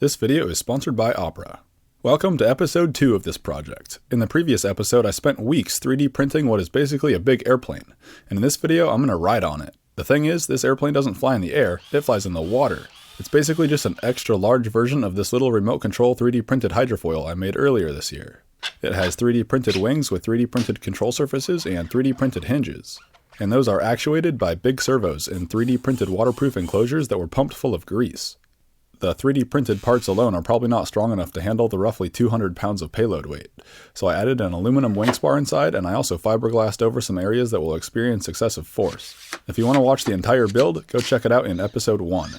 This video is sponsored by Opera. Welcome to episode 2 of this project. In the previous episode, I spent weeks 3D printing what is basically a big airplane, and in this video, I'm going to ride on it. The thing is, this airplane doesn't fly in the air, it flies in the water. It's basically just an extra large version of this little remote control 3D printed hydrofoil I made earlier this year. It has 3D printed wings with 3D printed control surfaces and 3D printed hinges. And those are actuated by big servos in 3D printed waterproof enclosures that were pumped full of grease. The 3D printed parts alone are probably not strong enough to handle the roughly 200 pounds of payload weight, so I added an aluminum wing spar inside, and I also fiberglassed over some areas that will experience excessive force. If you want to watch the entire build, go check it out in episode 1.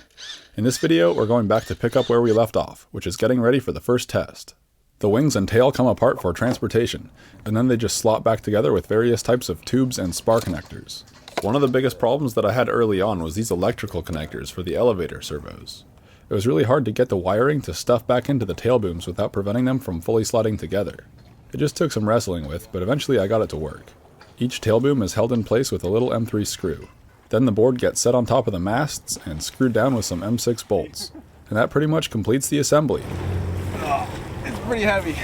In this video, we're going back to pick up where we left off, which is getting ready for the first test. The wings and tail come apart for transportation, and then they just slot back together with various types of tubes and spar connectors. One of the biggest problems that I had early on was these electrical connectors for the elevator servos. It was really hard to get the wiring to stuff back into the tail booms without preventing them from fully slotting together. It just took some wrestling with, but eventually I got it to work. Each tail boom is held in place with a little M3 screw. Then the board gets set on top of the masts and screwed down with some M6 bolts. And that pretty much completes the assembly. It's pretty heavy.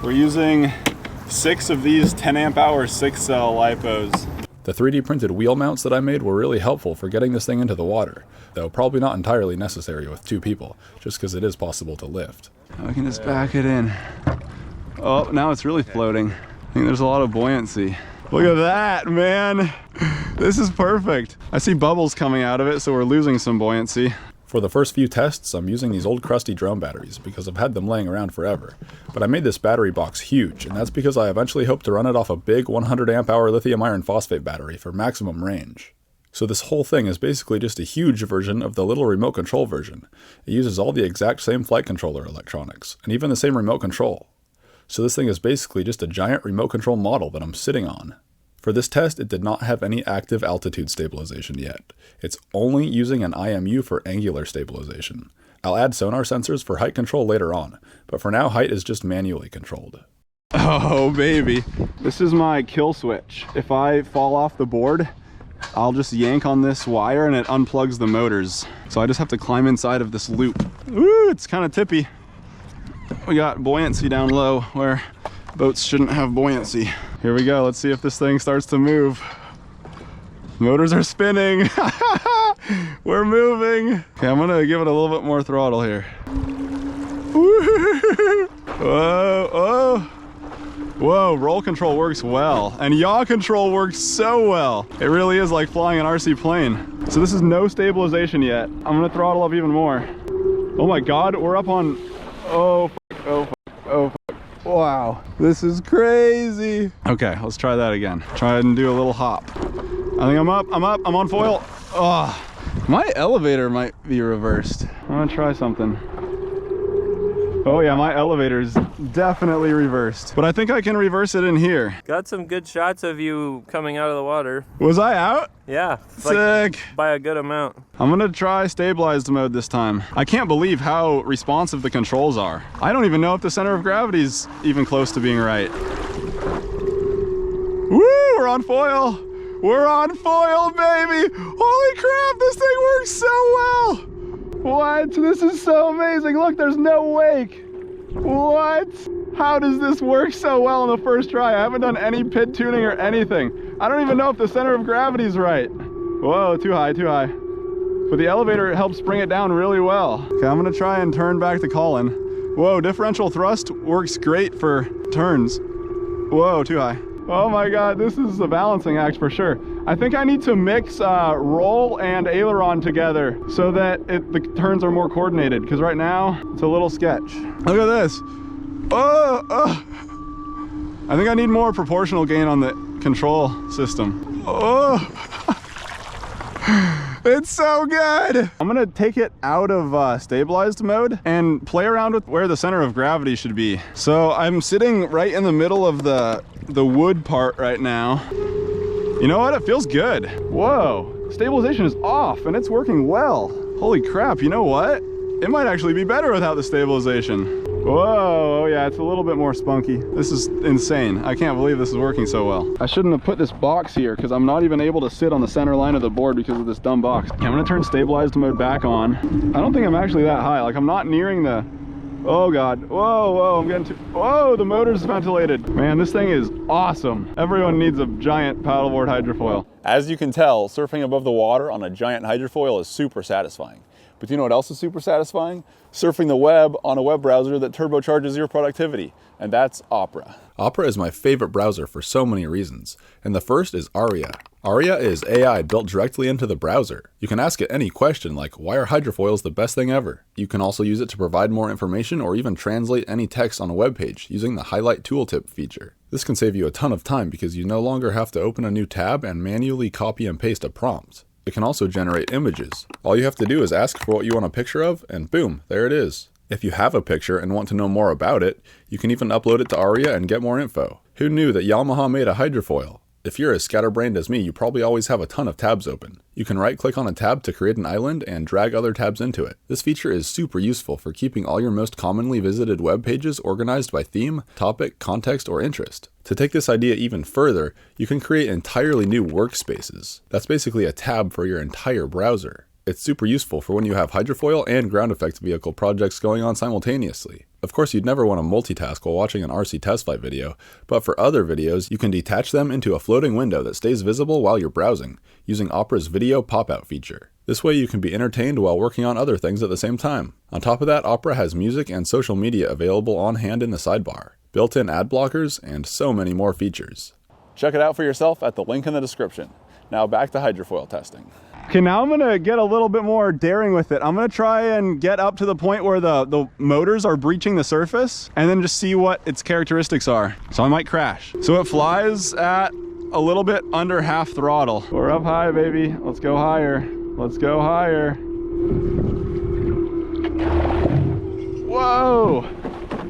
We're using 6 of these 10 amp hour 6-cell LiPos. The 3D printed wheel mounts that I made were really helpful for getting this thing into the water, though probably not entirely necessary with 2 people, just because it is possible to lift. I can just back it in. Oh, now it's really floating. I think there's a lot of buoyancy. Look at that, man. This is perfect. I see bubbles coming out of it, so we're losing some buoyancy. For the first few tests, I'm using these old crusty drone batteries because I've had them laying around forever. But I made this battery box huge, and that's because I eventually hope to run it off a big 100 amp hour lithium iron phosphate battery for maximum range. So this whole thing is basically just a huge version of the little remote control version. It uses all the exact same flight controller electronics, and even the same remote control. So this thing is basically just a giant remote control model that I'm sitting on. For this test, it did not have any active altitude stabilization yet. It's only using an IMU for angular stabilization. I'll add sonar sensors for height control later on, but for now height is just manually controlled. Oh baby, this is my kill switch. If I fall off the board, I'll just yank on this wire and it unplugs the motors. So I just have to climb inside of this loop. Ooh, it's kind of tippy. We got buoyancy down low where boats shouldn't have buoyancy. Here we go, let's see if this thing starts to move. Motors are spinning. We're moving. Okay, I'm gonna give it a little bit more throttle here. Whoa, oh. Whoa, roll control works well. And yaw control works so well. It really is like flying an RC plane. So this is no stabilization yet. I'm gonna throttle up even more. Oh my God, we're up on, oh, fuck, oh, fuck, oh, fuck. Wow, this is crazy. Okay, let's try that again. Try and do a little hop. I think I'm up, I'm on foil. Oh, my elevator might be reversed. I'm gonna try something. Oh yeah, my elevator's definitely reversed. But I think I can reverse it in here. Got some good shots of you coming out of the water. Was I out? Yeah. Sick. Like by a good amount. I'm gonna try stabilized mode this time. I can't believe how responsive the controls are. I don't even know if the center of gravity's even close to being right. Woo, we're on foil. We're on foil, baby. Holy crap, this thing works so well. What? This is so amazing. Look, there's no wake. What? How does this work so well on the first try? I haven't done any pit tuning or anything. I don't even know if the center of gravity is right. Whoa, too high, too high. But the elevator helps bring it down really well. Okay, I'm gonna try and turn back to Colin. Whoa, differential thrust works great for turns. Whoa, too high. Oh my God, this is a balancing act for sure. I think I need to mix roll and aileron together so that the turns are more coordinated, because right now it's a little sketch. Look at this. Oh, oh. I think I need more proportional gain on the control system. Oh, it's so good. I'm gonna take it out of stabilized mode and play around with where the center of gravity should be. So I'm sitting right in the middle of the wood part right now. You know what? It feels good. Whoa, stabilization is off and it's working well. Holy crap, you know what? it might actually be better without the stabilization. Whoa, oh yeah, it's a little bit more spunky. This is insane. I can't believe this is working so well. I shouldn't have put this box here because I'm not even able to sit on the center line of the board because of this dumb box. Okay, I'm gonna turn stabilized mode back on. I don't think I'm actually that high. Like I'm not nearing the, oh God, whoa, whoa, I'm getting too, whoa, the motor's ventilated. Man, this thing is awesome. Everyone needs a giant paddleboard hydrofoil. As you can tell, surfing above the water on a giant hydrofoil is super satisfying. But you know what else is super satisfying? Surfing the web on a web browser that turbocharges your productivity, and that's Opera. Opera is my favorite browser for so many reasons, and the first is Aria. Aria is AI built directly into the browser. You can ask it any question like, why are hydrofoils the best thing ever? You can also use it to provide more information or even translate any text on a web page using the highlight tooltip feature. This can save you a ton of time because you no longer have to open a new tab and manually copy and paste a prompt. It can also generate images. All you have to do is ask for what you want a picture of, and boom, there it is. If you have a picture and want to know more about it, you can even upload it to Aria and get more info. Who knew that Yamaha made a hydrofoil? If you're as scatterbrained as me, you probably always have a ton of tabs open. You can right-click on a tab to create an island and drag other tabs into it. This feature is super useful for keeping all your most commonly visited web pages organized by theme, topic, context, or interest. To take this idea even further, you can create entirely new workspaces. That's basically a tab for your entire browser. It's super useful for when you have hydrofoil and ground effects vehicle projects going on simultaneously. Of course, you'd never want to multitask while watching an RC test flight video, but for other videos, you can detach them into a floating window that stays visible while you're browsing, using Opera's video pop-out feature. This way you can be entertained while working on other things at the same time. On top of that, Opera has music and social media available on hand in the sidebar, built-in ad blockers, and so many more features. Check it out for yourself at the link in the description. Now back to hydrofoil testing. Okay, now I'm gonna get a little bit more daring with it. I'm gonna try and get up to the point where the motors are breaching the surface and then just see what its characteristics are. So I might crash. So it flies at a little bit under half throttle. We're up high, baby. Let's go higher. Let's go higher. Whoa!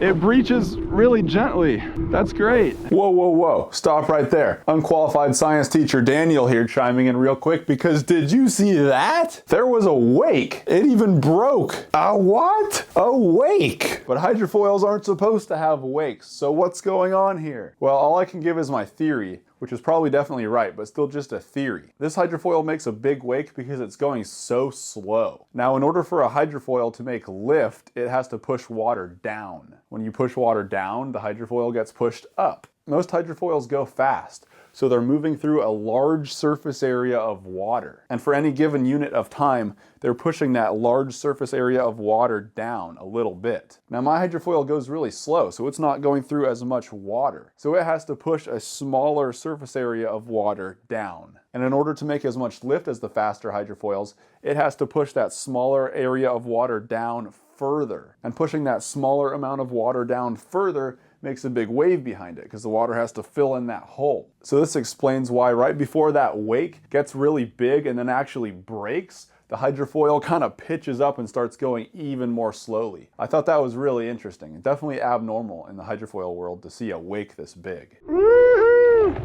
It breaches really gently. That's great. Whoa, whoa, whoa. Stop right there. Unqualified science teacher Daniel here chiming in real quick because did you see that? There was a wake. It even broke. A what? A wake. But hydrofoils aren't supposed to have wakes. So what's going on here? Well, all I can give is my theory, which is probably definitely right, but still just a theory. This hydrofoil makes a big wake because it's going so slow. Now, in order for a hydrofoil to make lift, it has to push water down. When you push water down, the hydrofoil gets pushed up. Most hydrofoils go fast, so they're moving through a large surface area of water. And for any given unit of time, they're pushing that large surface area of water down a little bit. Now my hydrofoil goes really slow, so it's not going through as much water. So it has to push a smaller surface area of water down. And in order to make as much lift as the faster hydrofoils, it has to push that smaller area of water down further. And pushing that smaller amount of water down further makes a big wave behind it because the water has to fill in that hole. So this explains why right before that wake gets really big and then actually breaks, the hydrofoil kind of pitches up and starts going even more slowly. I thought that was really interesting and definitely abnormal in the hydrofoil world to see a wake this big. Woo-hoo!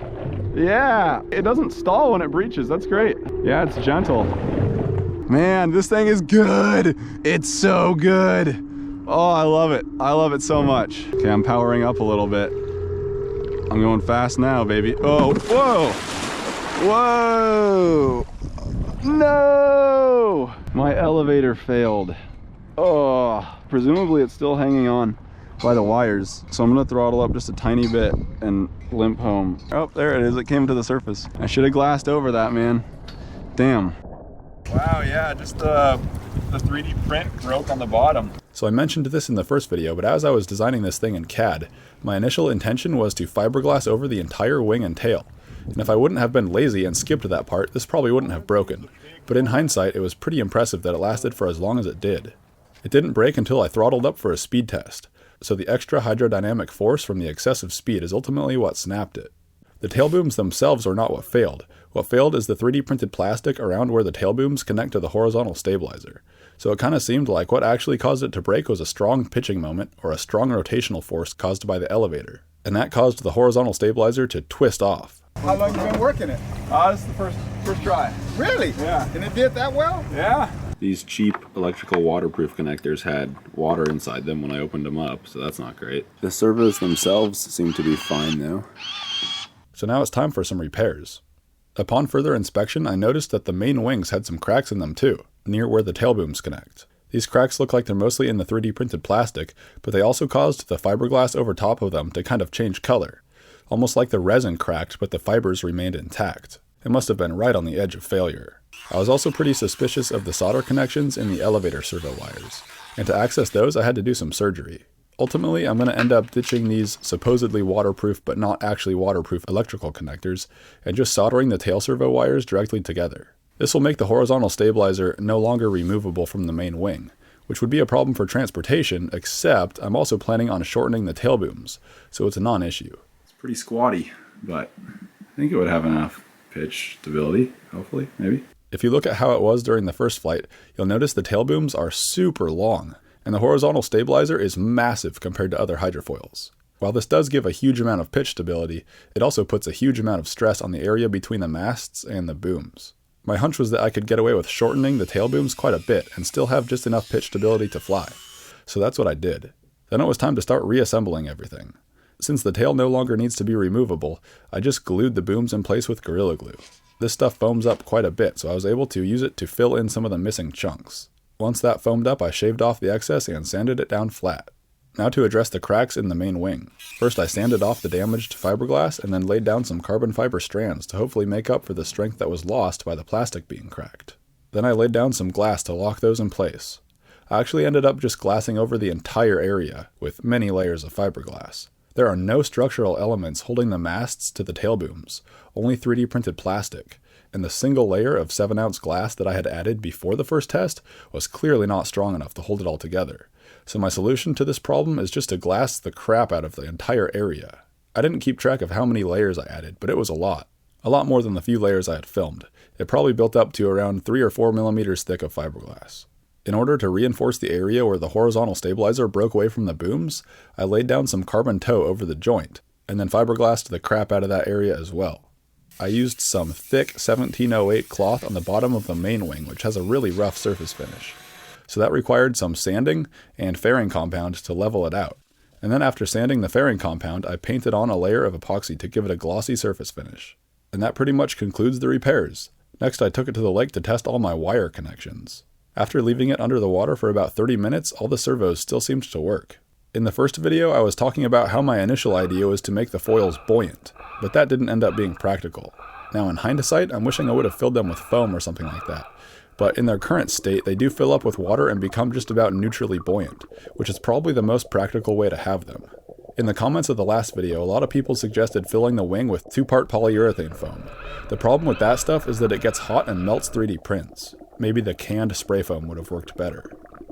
Yeah, it doesn't stall when it breaches. That's great. Yeah, it's gentle. Man, this thing is good. It's so good. Oh, I love it. I love it so much. Okay, I'm powering up a little bit. I'm going fast now, baby. Oh, whoa! Whoa! No! My elevator failed. Oh, presumably it's still hanging on by the wires. So I'm gonna throttle up just a tiny bit and limp home. Oh, there it is. It came to the surface. I should have glassed over that, man. Damn. Wow, yeah, just the 3D print broke on the bottom. So I mentioned this in the first video, but as I was designing this thing in CAD, my initial intention was to fiberglass over the entire wing and tail. And if I wouldn't have been lazy and skipped that part, this probably wouldn't have broken. But in hindsight, it was pretty impressive that it lasted for as long as it did. It didn't break until I throttled up for a speed test. So the extra hydrodynamic force from the excessive speed is ultimately what snapped it. The tail booms themselves are not what failed. What failed is the 3D printed plastic around where the tail booms connect to the horizontal stabilizer. So it kind of seemed like what actually caused it to break was a strong pitching moment or a strong rotational force caused by the elevator. And that caused the horizontal stabilizer to twist off. How long you been working it? This is the first try. Really? Yeah. And it did that well? Yeah. These cheap electrical waterproof connectors had water inside them when I opened them up, so that's not great. The servos themselves seem to be fine though. So now it's time for some repairs. Upon further inspection, I noticed that the main wings had some cracks in them too, near where the tail booms connect. These cracks look like they're mostly in the 3D printed plastic, but they also caused the fiberglass over top of them to kind of change color. Almost like the resin cracked, but the fibers remained intact. It must have been right on the edge of failure. I was also pretty suspicious of the solder connections in the elevator servo wires, and to access those I had to do some surgery. Ultimately, I'm going to end up ditching these supposedly waterproof but not actually waterproof electrical connectors, and just soldering the tail servo wires directly together. This will make the horizontal stabilizer no longer removable from the main wing, which would be a problem for transportation, except I'm also planning on shortening the tail booms, so it's a non-issue. It's pretty squatty, but I think it would have enough pitch stability, hopefully, maybe. If you look at how it was during the first flight, you'll notice the tail booms are super long, and the horizontal stabilizer is massive compared to other hydrofoils. While this does give a huge amount of pitch stability, it also puts a huge amount of stress on the area between the masts and the booms. My hunch was that I could get away with shortening the tail booms quite a bit and still have just enough pitch stability to fly. So that's what I did. Then it was time to start reassembling everything. Since the tail no longer needs to be removable, I just glued the booms in place with Gorilla Glue. This stuff foams up quite a bit, so I was able to use it to fill in some of the missing chunks. Once that foamed up, I shaved off the excess and sanded it down flat. Now to address the cracks in the main wing. First I sanded off the damaged fiberglass and then laid down some carbon fiber strands to hopefully make up for the strength that was lost by the plastic being cracked. Then I laid down some glass to lock those in place. I actually ended up just glassing over the entire area with many layers of fiberglass. There are no structural elements holding the masts to the tail booms, only 3D printed plastic, and the single layer of 7-ounce glass that I had added before the first test was clearly not strong enough to hold it all together. So my solution to this problem is just to glass the crap out of the entire area. I didn't keep track of how many layers I added, but it was a lot. A lot more than the few layers I had filmed. It probably built up to around 3 or 4 millimeters thick of fiberglass. In order to reinforce the area where the horizontal stabilizer broke away from the booms, I laid down some carbon toe over the joint, and then fiberglassed the crap out of that area as well. I used some thick 1708 cloth on the bottom of the main wing, which has a really rough surface finish. So that required some sanding and fairing compound to level it out. And then after sanding the fairing compound, I painted on a layer of epoxy to give it a glossy surface finish. And that pretty much concludes the repairs. Next I took it to the lake to test all my wire connections. After leaving it under the water for about 30 minutes, all the servos still seemed to work. In the first video, I was talking about how my initial idea was to make the foils buoyant, but that didn't end up being practical. Now in hindsight, I'm wishing I would have filled them with foam or something like that. But in their current state, they do fill up with water and become just about neutrally buoyant, which is probably the most practical way to have them. In the comments of the last video, a lot of people suggested filling the wing with 2-part polyurethane foam. The problem with that stuff is that it gets hot and melts 3D prints. Maybe the canned spray foam would have worked better.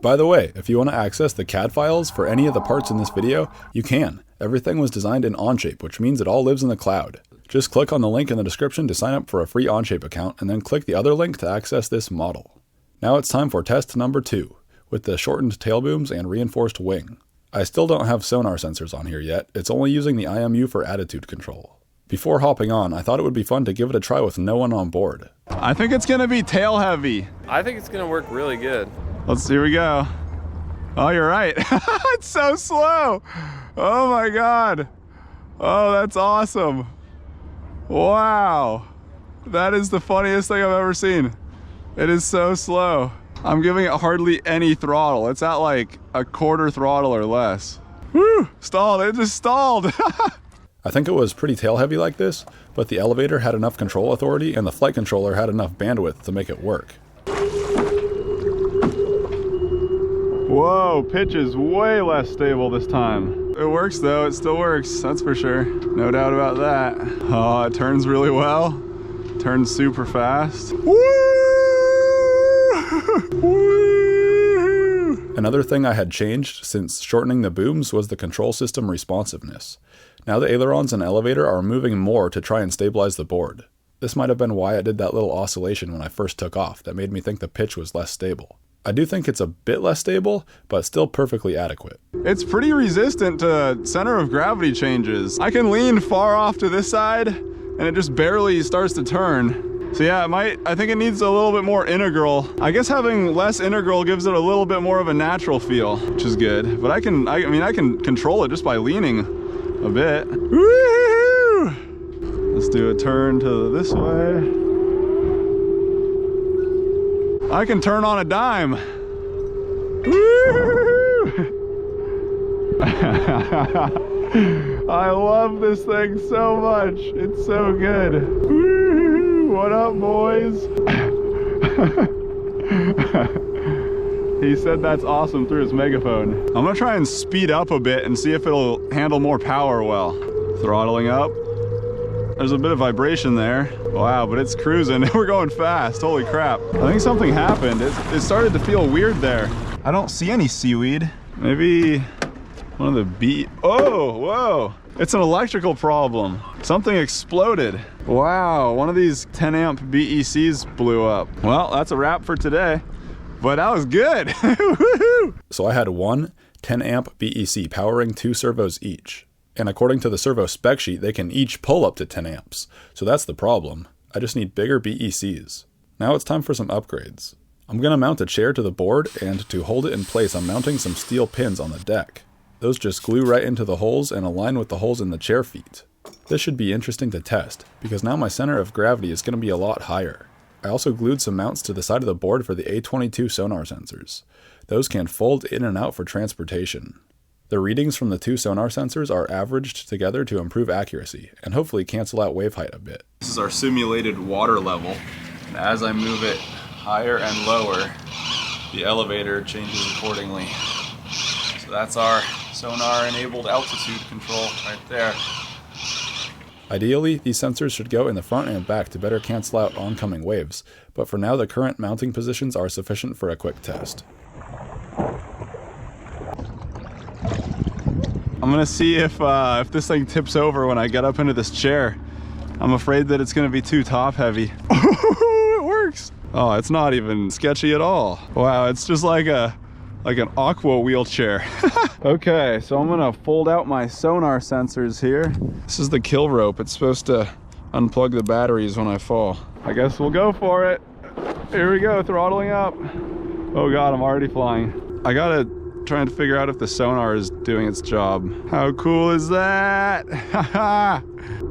By the way, if you want to access the CAD files for any of the parts in this video, you can. Everything was designed in Onshape, which means it all lives in the cloud. Just click on the link in the description to sign up for a free Onshape account, and then click the other link to access this model. Now it's time for test number 2, with the shortened tail booms and reinforced wing. I still don't have sonar sensors on here yet, it's only using the IMU for attitude control. Before hopping on, I thought it would be fun to give it a try with no one on board. I think it's gonna be tail heavy. I think it's gonna work really good. Here we go. Oh, you're right. It's so slow. Oh my God. Oh, that's awesome. Wow. That is the funniest thing I've ever seen. It is so slow. I'm giving it hardly any throttle. It's at like a quarter throttle or less. Woo, stalled, it just stalled. I think it was pretty tail heavy like this, but the elevator had enough control authority and the flight controller had enough bandwidth to make it work. Whoa, pitch is way less stable this time. It works though, it still works, that's for sure. No doubt about that. Oh, it turns really well. Turns super fast. Woo! Woo! Another thing I had changed since shortening the booms was the control system responsiveness. Now the ailerons and elevator are moving more to try and stabilize the board. This might have been why it did that little oscillation when I first took off that made me think the pitch was less stable. I do think it's a bit less stable, but still perfectly adequate. It's pretty resistant to center of gravity changes. I can lean far off to this side and it just barely starts to turn. So yeah, I think it needs a little bit more integral. I guess having less integral gives it a little bit more of a natural feel, which is good. But I mean, I can control it just by leaning a bit. Woo-hoo! Let's do a turn to this way. I can turn on a dime. Woo-hoo! I love this thing so much. It's so good. Woo-hoo! What up, boys? He said that's awesome through his megaphone. I'm gonna try and speed up a bit and see if it'll handle more power well. Throttling up. There's a bit of vibration there. Wow, but it's cruising. We're going fast. Holy crap. I think something happened. It started to feel weird there. I don't see any seaweed. Maybe one of the oh, whoa. It's an electrical problem. Something exploded. Wow, one of these 10 amp BECs blew up. Well, that's a wrap for today, but that was good. Woohoo! So I had one 10 amp BEC powering 2 servos each. And according to the servo spec sheet, they can each pull up to 10 amps. So that's the problem. I just need bigger BECs. Now it's time for some upgrades. I'm gonna mount a chair to the board, and to hold it in place, I'm mounting some steel pins on the deck. Those just glue right into the holes and align with the holes in the chair feet. This should be interesting to test, because now my center of gravity is going to be a lot higher. I also glued some mounts to the side of the board for the A22 sonar sensors. Those can fold in and out for transportation. The readings from the 2 sonar sensors are averaged together to improve accuracy, and hopefully cancel out wave height a bit. This is our simulated water level, and as I move it higher and lower, the elevator changes accordingly. So that's our sonar-enabled altitude control right there. Ideally, these sensors should go in the front and back to better cancel out oncoming waves, but for now the current mounting positions are sufficient for a quick test. I'm gonna see if this thing tips over when I get up into this chair. I'm afraid that it's gonna be too top heavy. It works! Oh, it's not even sketchy at all. Wow, it's just like an aqua wheelchair. Okay, so I'm gonna fold out my sonar sensors here. This is the kill rope. It's supposed to unplug the batteries when I fall. I guess we'll go for it. Here we go, throttling up. Oh God, I'm already flying. I gotta try and figure out if the sonar is doing its job. How cool is that?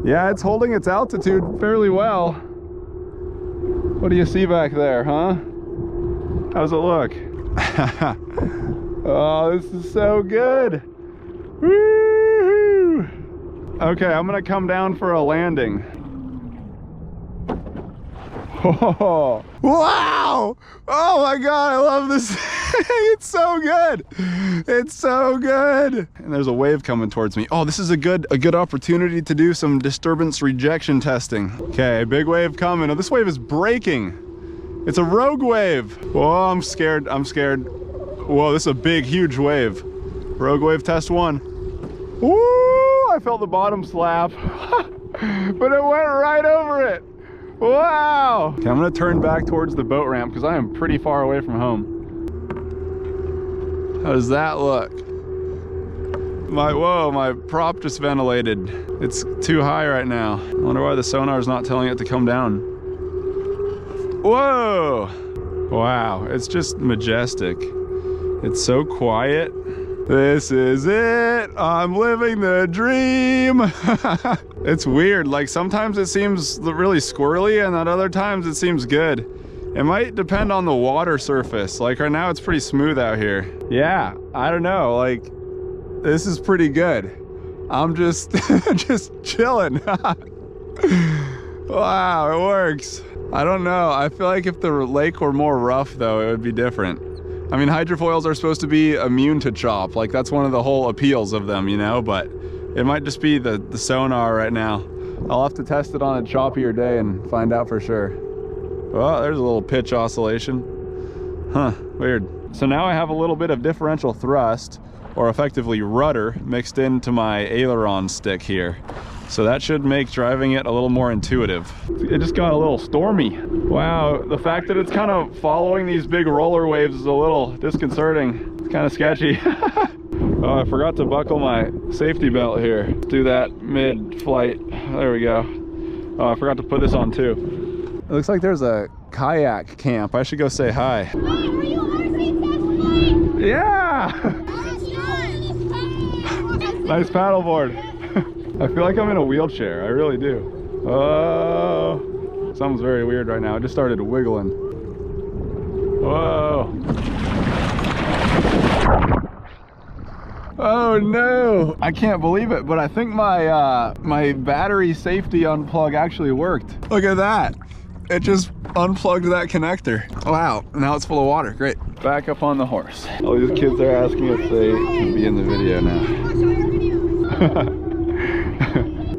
Yeah, it's holding its altitude fairly well. What do you see back there, huh? How's it look? Oh, this is so good. Woo-hoo! Okay, I'm gonna come down for a landing. Oh, wow! Oh my God, I love this. It's so good. It's so good. And there's a wave coming towards me. Oh, this is a good opportunity to do some disturbance rejection testing. Okay, big wave coming. Oh, this wave is breaking. It's a rogue wave. Whoa, I'm scared. I'm scared. Whoa, this is a big, huge wave. Rogue wave test 1. Woo! I felt the bottom slap, but it went right over it. Wow! Okay, I'm gonna turn back towards the boat ramp because I am pretty far away from home. How does that look? Whoa, my prop just ventilated. It's too high right now. I wonder why the sonar is not telling it to come down. Whoa! Wow, it's just majestic. It's so quiet. This is it. I'm living the dream. It's weird. Like sometimes it seems really squirrely and at other times it seems good. It might depend on the water surface. Like right now it's pretty smooth out here. Yeah, I don't know. Like this is pretty good. I'm just just chilling. Wow, it works. I don't know. I feel like if the lake were more rough though, it would be different. I mean, hydrofoils are supposed to be immune to chop. Like that's one of the whole appeals of them, you know, but it might just be the sonar right now. I'll have to test it on a choppier day and find out for sure. Well, there's a little pitch oscillation. Huh, weird. So now I have a little bit of differential thrust, or effectively rudder, mixed into my aileron stick here. So that should make driving it a little more intuitive. It just got a little stormy. Wow, the fact that it's kind of following these big roller waves is a little disconcerting. It's kind of sketchy. Oh, I forgot to buckle my safety belt here. Let's do that mid-flight. There we go. Oh, I forgot to put this on too. It looks like there's a kayak camp. I should go say hi. Hey, were you RC test Yeah! Nice paddleboard. I feel like I'm in a wheelchair. I really do. Oh, something's very weird right now. I just started wiggling. Whoa. Oh no! I can't believe it, but I think my my battery safety unplug actually worked. Look at that. It just unplugged that connector. Wow, now it's full of water. Great. Back up on the horse. All these kids are asking if they can be in the video now.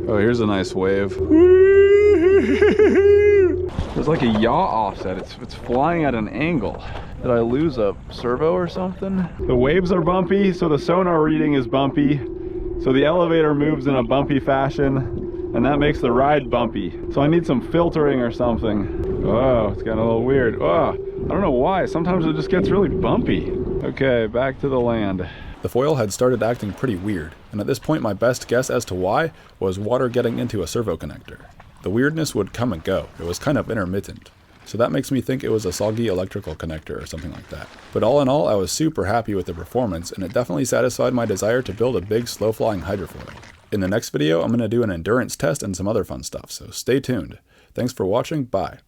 Oh, here's a nice wave. There's like a yaw offset. It's flying at an angle. Did I lose a servo or something? The waves are bumpy, so the sonar reading is bumpy. So the elevator moves in a bumpy fashion, and that makes the ride bumpy. So I need some filtering or something. Oh, it's gotten a little weird. Oh, I don't know why. Sometimes it just gets really bumpy. Okay, back to the land. The foil had started acting pretty weird, and at this point my best guess as to why was water getting into a servo connector. The weirdness would come and go. It was kind of intermittent. So that makes me think it was a soggy electrical connector or something like that. But all in all, I was super happy with the performance, and it definitely satisfied my desire to build a big slow-flying hydrofoil. In the next video, I'm going to do an endurance test and some other fun stuff, so stay tuned. Thanks for watching, bye.